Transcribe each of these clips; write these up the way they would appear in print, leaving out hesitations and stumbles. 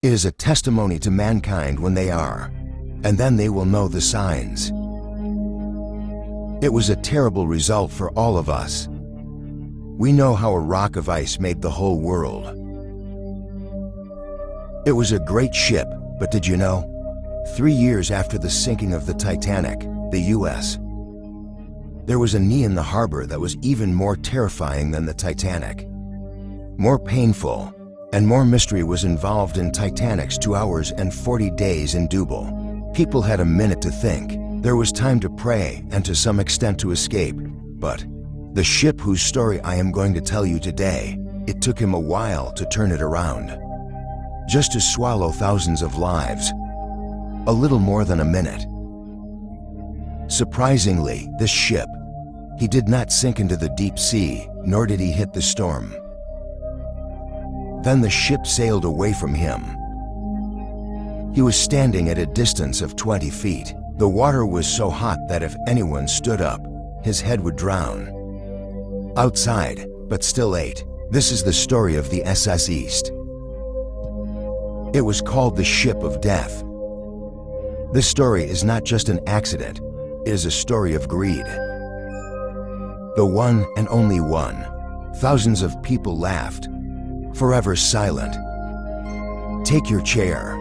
It is a testimony to mankind when they are, and then they will know the signs. It was a terrible result for all of us. We know how a rock of ice made the whole world. It was a great ship, but did you know? 3 years after the sinking of the Titanic, the U.S., there was a knee in the harbor that was even more terrifying than the Titanic. More painful, and more mystery was involved in Titanic's 2 hours and 40 days in Double. People had a minute to think. There was time to pray and to some extent to escape. But the ship whose story I am going to tell you today, it took him a while to turn it around. Just to swallow thousands of lives. A little more than a minute. Surprisingly, this ship, he did not sink into the deep sea, nor did he hit the storm. Then the ship sailed away from him. He was standing at a distance of 20 feet. The water was so hot that if anyone stood up, his head would drown. Outside, but still ate. This is the story of the SS East. It was called the Ship of Death. This story is not just an accident, it is a story of greed. The one and only one. Thousands of people laughed, forever silent. Take your chair.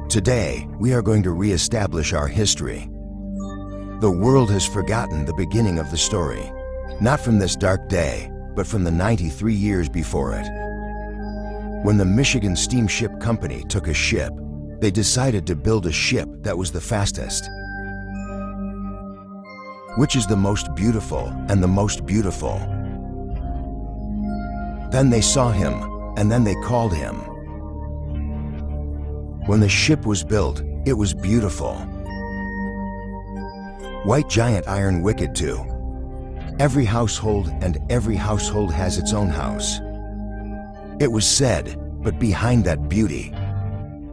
Today, we are going to re-establish our history. The world has forgotten the beginning of the story, not from this dark day, but from the 93 years before it. When the Michigan Steamship Company took a ship, they decided to build a ship that was the fastest. Which is the most beautiful and the most beautiful? Then they saw him, and then they called him. When the ship was built, it was beautiful. White giant iron wicked too. Every household has its own house. It was said, but behind that beauty,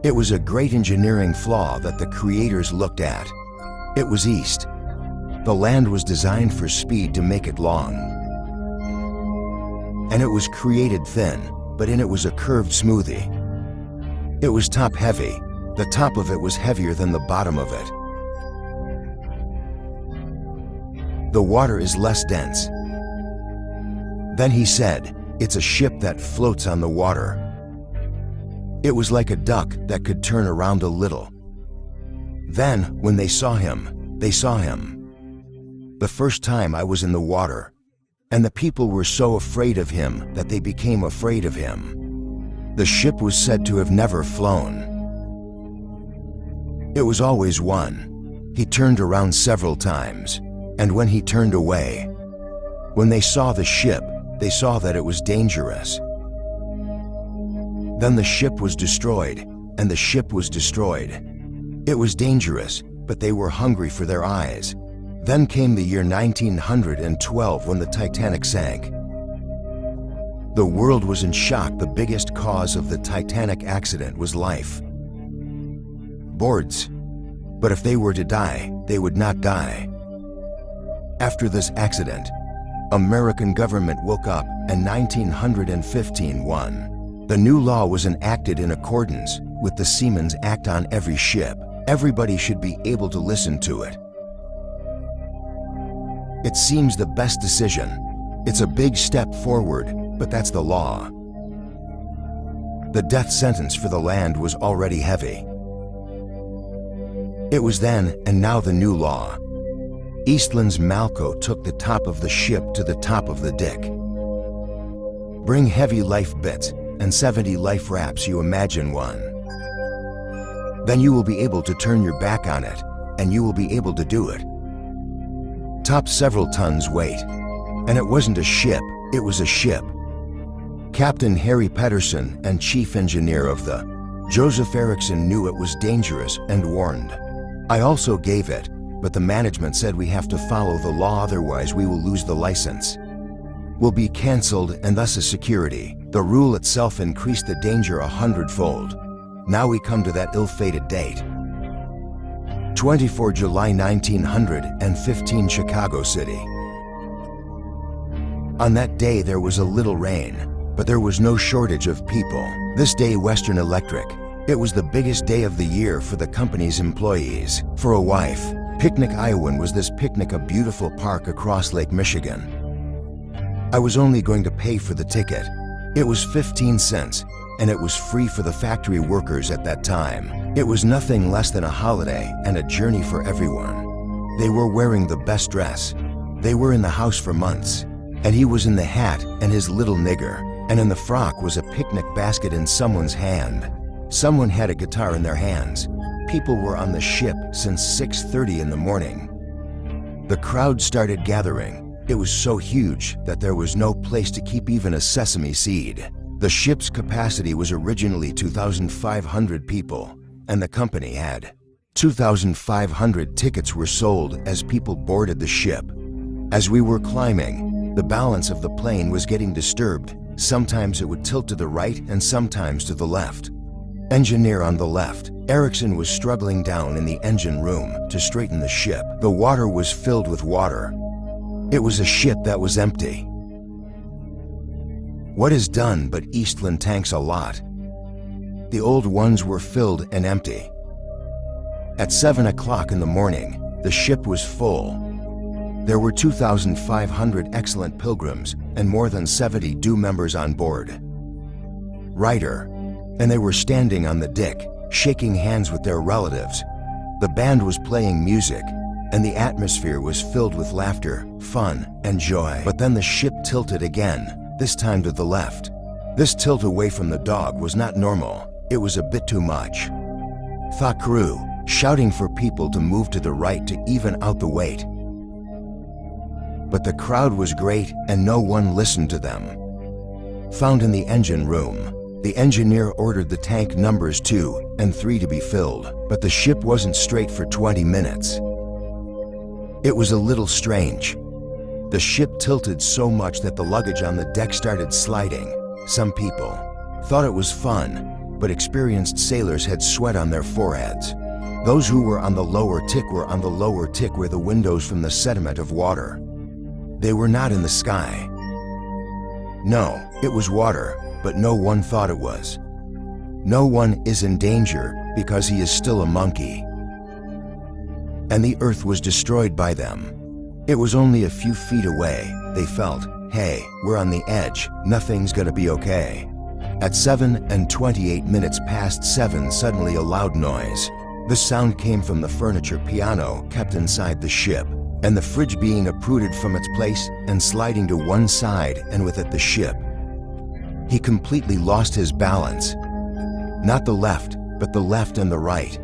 it was a great engineering flaw that the creators looked at. It was east. The land was designed for speed to make it long. And it was created thin, but in it was a curved smoothie. It was top heavy. The top of it was heavier than the bottom of it. The water is less dense. Then he said, it's a ship that floats on the water. It was like a duck that could turn around a little. Then, when they saw him, they saw him. The first time I was in the water, and the people were so afraid of him that they became afraid of him. The ship was said to have never flown. It was always one. He turned around several times, and when he turned away, when they saw the ship, they saw that it was dangerous. Then the ship was destroyed, and the ship was destroyed. It was dangerous, but they were hungry for their eyes. Then came the year 1912 when the Titanic sank. The world was in shock. The biggest cause of the Titanic accident was life. Boards. But if they were to die, they would not die. After this accident, American government woke up, and 1915 won. The new law was enacted in accordance with the Seamen's Act on every ship. Everybody should be able to listen to it. It seems the best decision. It's a big step forward, but that's the law. The death sentence for the land was already heavy. It was then, and now the new law. Eastland's Malco took the top of the ship to the top of the deck. Bring heavy life bits and 70 life rafts, you imagine one. Then you will be able to turn your back on it, and you will be able to do it. Top several tons weight. And it wasn't a ship, it was a ship. Captain Harry Pedersen and chief engineer of the Joseph Eriksson knew it was dangerous and warned. I also gave it, but the management said we have to follow the law, otherwise we will lose the license. Will be cancelled, and thus a security. The rule itself increased the danger 100-fold. Now we come to that ill-fated date. 24 July 1915, Chicago City. On that day there was a little rain, But there was no shortage of people. This day, Western Electric, it was the biggest day of the year for the company's employees. For a wife, Picnic Iowan was this picnic, a beautiful park across Lake Michigan. I was only going to pay for the ticket. It was 15 cents, and it was free for the factory workers at that time. It was nothing less than a holiday and a journey for everyone. They were wearing the best dress. They were in the house for months, and he was in the hat and his little nigger, and in the frock was a picnic basket in someone's hand. Someone had a guitar in their hands. People were on the ship since 6:30 in the morning. The crowd started gathering. It was so huge that there was no place to keep even a sesame seed. The ship's capacity was originally 2,500 people, and the company had 2,500 tickets were sold as people boarded the ship. As we were climbing, the balance of the plane was getting disturbed. Sometimes it would tilt to the right and sometimes to the left. Engineer on the left, Erickson was struggling down in the engine room to straighten the ship. The water was filled with water. It was a ship that was empty. What is done but Eastland tanks a lot? The old ones were filled and empty. At 7 o'clock in the morning, the ship was full. There were 2,500 excellent pilgrims and more than 70 due members on board. Writer, and they were standing on the deck, shaking hands with their relatives. The band was playing music, and the atmosphere was filled with laughter, fun, and joy. But then the ship tilted again, this time to the left. This tilt away from the dog was not normal. It was a bit too much. Thought crew, shouting for people to move to the right to even out the weight. But the crowd was great and no one listened to them. Found in the engine room, the engineer ordered the tank numbers 2 and 3 to be filled, but the ship wasn't straight for 20 minutes. It was a little strange. The ship tilted so much that the luggage on the deck started sliding. Some people thought it was fun, but experienced sailors had sweat on their foreheads. Those who were on the lower tick were on the lower tick where the windows from the sediment of water. They were not in the sky. No, it was water, but no one thought it was. No one is in danger because he is still a monkey. And the earth was destroyed by them. It was only a few feet away. They felt, hey, we're on the edge, nothing's gonna be okay. At 7:28 past 7, suddenly a loud noise. The sound came from the furniture piano kept inside the ship, and the fridge being uprooted from its place and sliding to one side, and with it the ship. He completely lost his balance. Not the left, but the left and the right.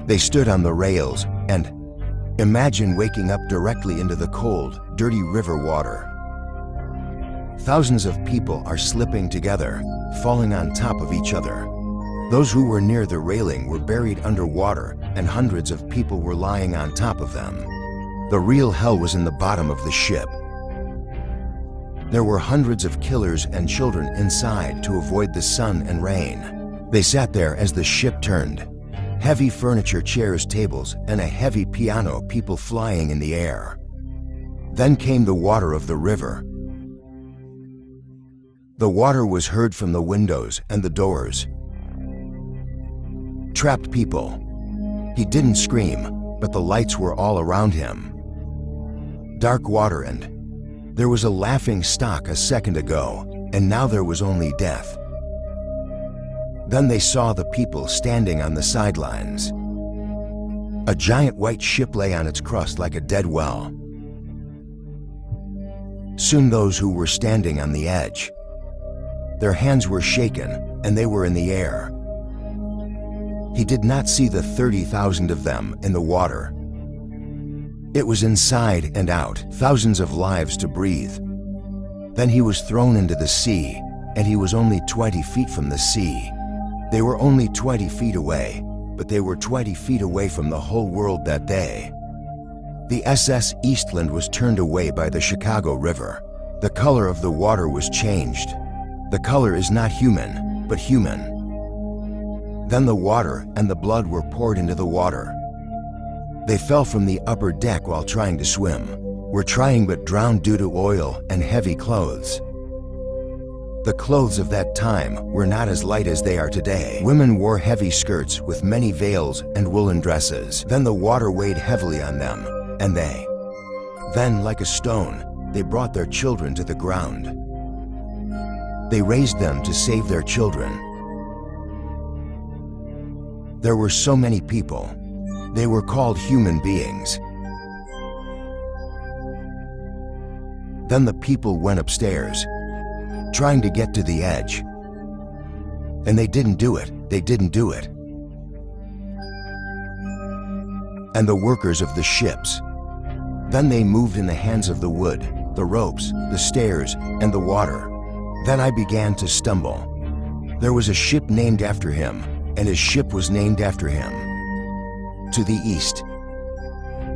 They stood on the rails, and imagine waking up directly into the cold, dirty river water. Thousands of people are slipping together, falling on top of each other. Those who were near the railing were buried underwater, and hundreds of people were lying on top of them. The real hell was in the bottom of the ship. There were hundreds of killers and children inside to avoid the sun and rain. They sat there as the ship turned. Heavy furniture, chairs, tables, and a heavy piano, people flying in the air. Then came the water of the river. The water was heard from the windows and the doors. Trapped people. He didn't scream, but the lights were all around him. Dark water, and there was a laughing stock a second ago, and now there was only death. Then they saw the people standing on the sidelines. A giant white ship lay on its crust like a dead well. Soon those who were standing on the edge, their hands were shaken and they were in the air. He did not see the 30,000 of them in the water. It was inside and out, thousands of lives to breathe. Then he was thrown into the sea, and he was only 20 feet from the sea. They were only 20 feet away, but they were 20 feet away from the whole world that day. The SS Eastland was turned away by the Chicago River. The color of the water was changed. The color is not human, but human. Then the water and the blood were poured into the water. They fell from the upper deck while trying to swim, were trying but drowned due to oil and heavy clothes. The clothes of that time were not as light as they are today. Women wore heavy skirts with many veils and woolen dresses. Then the water weighed heavily on them, and then, like a stone, they brought their children to the ground. They raised them to save their children. There were so many people. They were called human beings. Then the people went upstairs, trying to get to the edge. And they didn't do it. They didn't do it. And the workers of the ships. Then they moved in the hands of the wood, the ropes, the stairs, and the water. Then I began to stumble. There was a ship named after him, and his ship was named after him. To the east.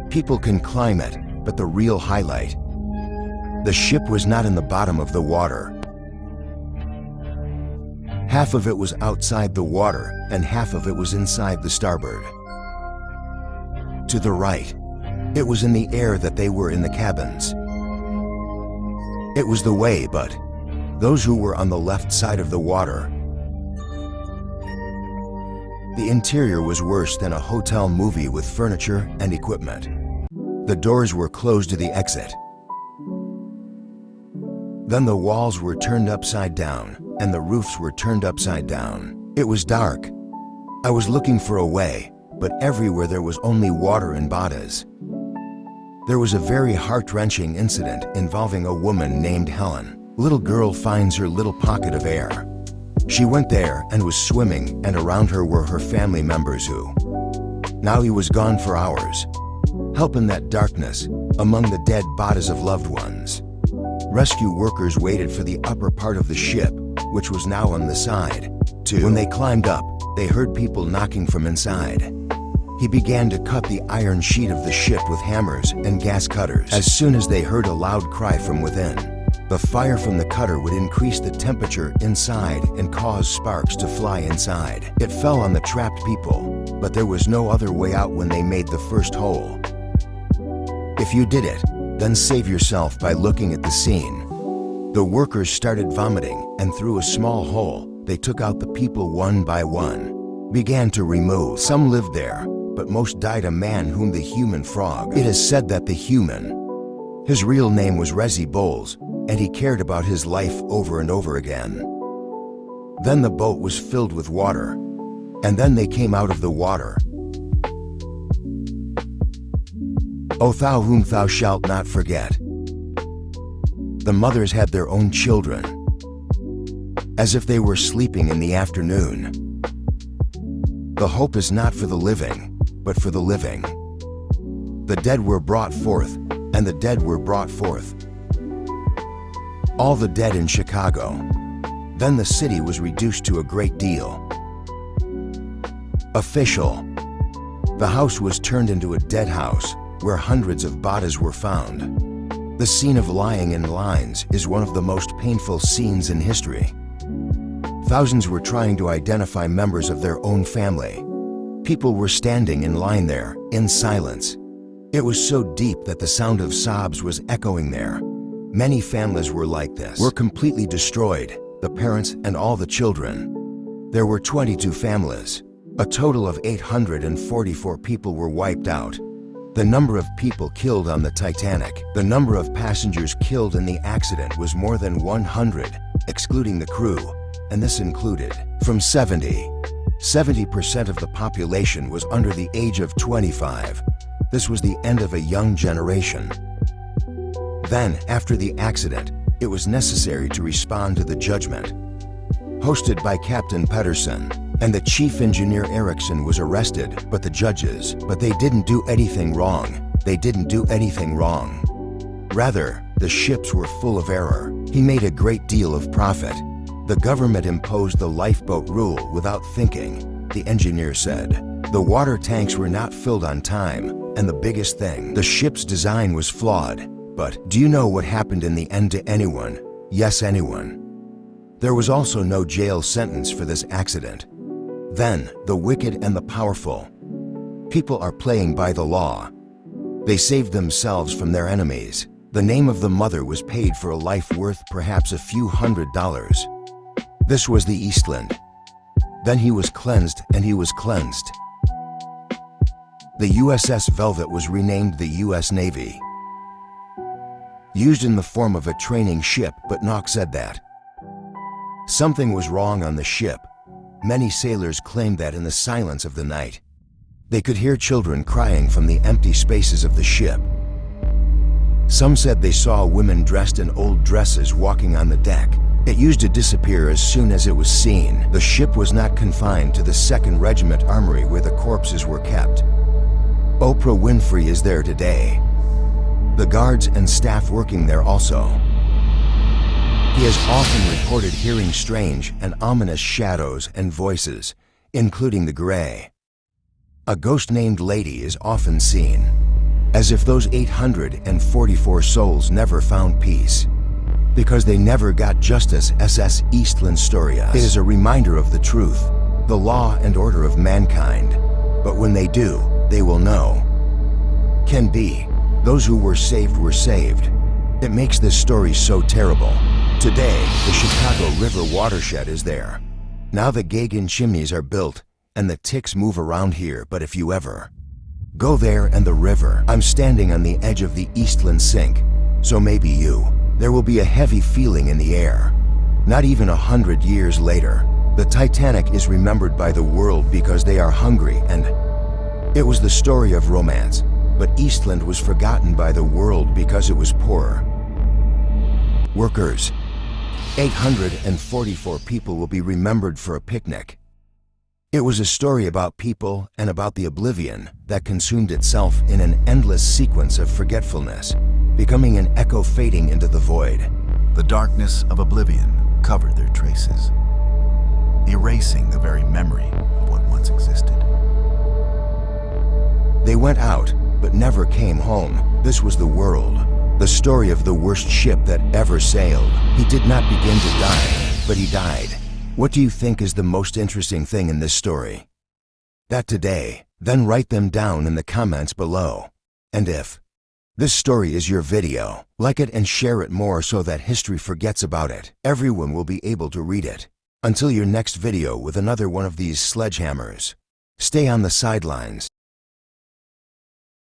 People can climb it, but the real highlight. The ship was not in the bottom of the water. Half of it was outside the water, and half of it was inside the starboard. To the right. It was in the air that they were in the cabins. It was the way, but those who were on the left side of the water. The interior was worse than a hotel movie with furniture and equipment. The doors were closed to the exit. Then the walls were turned upside down, and the roofs were turned upside down. It was dark. I was looking for a way, but everywhere there was only water and bodies. There was a very heart-wrenching incident involving a woman named Helen. Little girl finds her little pocket of air. She went there and was swimming, and around her were her family members who, now he was gone for hours, help in that darkness, among the dead bodies of loved ones. Rescue workers waited for the upper part of the ship, which was now on the side. When they climbed up, they heard people knocking from inside. He began to cut the iron sheet of the ship with hammers and gas cutters. As soon as they heard a loud cry from within, the fire from the cutter would increase the temperature inside and cause sparks to fly inside. It fell on the trapped people, but there was no other way out when they made the first hole. If you did it, then save yourself by looking at the scene. The workers started vomiting, and through a small hole, they took out the people one by one, began to remove. Some lived there, but most died a man whom the human frog. It is said that the human, his real name was Resi Bowles, and he cared about his life over and over again. Then the boat was filled with water, and then they came out of the water. O thou whom thou shalt not forget. The mothers had their own children, as if they were sleeping in the afternoon. The hope is not for the living, but for the living. The dead were brought forth, and the dead were brought forth. All the dead in Chicago. Then the city was reduced to a great deal. Official. The house was turned into a dead house, where hundreds of bodies were found. The scene of lying in lines is one of the most painful scenes in history. Thousands were trying to identify members of their own family. People were standing in line there, in silence. It was so deep that the sound of sobs was echoing there. Many families were like this, were completely destroyed, the parents and all the children. There were 22 families. A total of 844 people were wiped out. The number of people killed on the Titanic, the number of passengers killed in the accident was more than 100, excluding the crew, and this included from 70% of the population was under the age of 25. This was the end of a young generation. Then, after the accident, it was necessary to respond to the judgment. Hosted by Captain Pedersen, and the chief engineer Erickson was arrested, but they didn't do anything wrong. They didn't do anything wrong. Rather, the ships were full of error. He made a great deal of profit. The government imposed the lifeboat rule without thinking, the engineer said. The water tanks were not filled on time, and the biggest thing, the ship's design was flawed. But do you know what happened in the end to anyone? Yes, anyone. There was also no jail sentence for this accident. Then, the wicked and the powerful. People are playing by the law. They saved themselves from their enemies. The name of the mother was paid for a life worth perhaps a few $100s. This was the Eastland. Then he was cleansed, and he was cleansed. The USS Velvet was renamed the U.S. Navy. Used in the form of a training ship, but Knox said that something was wrong on the ship. Many sailors claimed that in the silence of the night, they could hear children crying from the empty spaces of the ship. Some said they saw women dressed in old dresses walking on the deck. It used to disappear as soon as it was seen. The ship was not confined to the 2nd Regiment Armory where the corpses were kept. Oprah Winfrey is there today. The guards and staff working there also. He has often reported hearing strange and ominous shadows and voices, including the gray. A ghost named Lady is often seen, as if those 844 souls never found peace, because they never got justice. SS Eastland Storia. It is a reminder of the truth, the law and order of mankind. But when they do, they will know. Can be. Those who were saved were saved. It makes this story so terrible. Today, the Chicago River watershed is there. Now the Gagan chimneys are built, and the ticks move around here, but if you ever go there and the river, I'm standing on the edge of the Eastland Sink, so maybe you. There will be a heavy feeling in the air. Not even 100 years later, the Titanic is remembered by the world because they are hungry, and it was the story of romance, but Eastland was forgotten by the world because it was poor. Workers. 844 people will be remembered for a picnic. It was a story about people and about the oblivion that consumed itself in an endless sequence of forgetfulness, becoming an echo fading into the void. The darkness of oblivion covered their traces, erasing the very memory of what once existed. They went out, but never came home. This was the world. The story of the worst ship that ever sailed. He did not begin to die, but he died. What do you think is the most interesting thing in this story? That today, then write them down in the comments below. And if this story is your video, like it and share it more so that history forgets about it. Everyone will be able to read it. Until your next video with another one of these sledgehammers. Stay on the sidelines.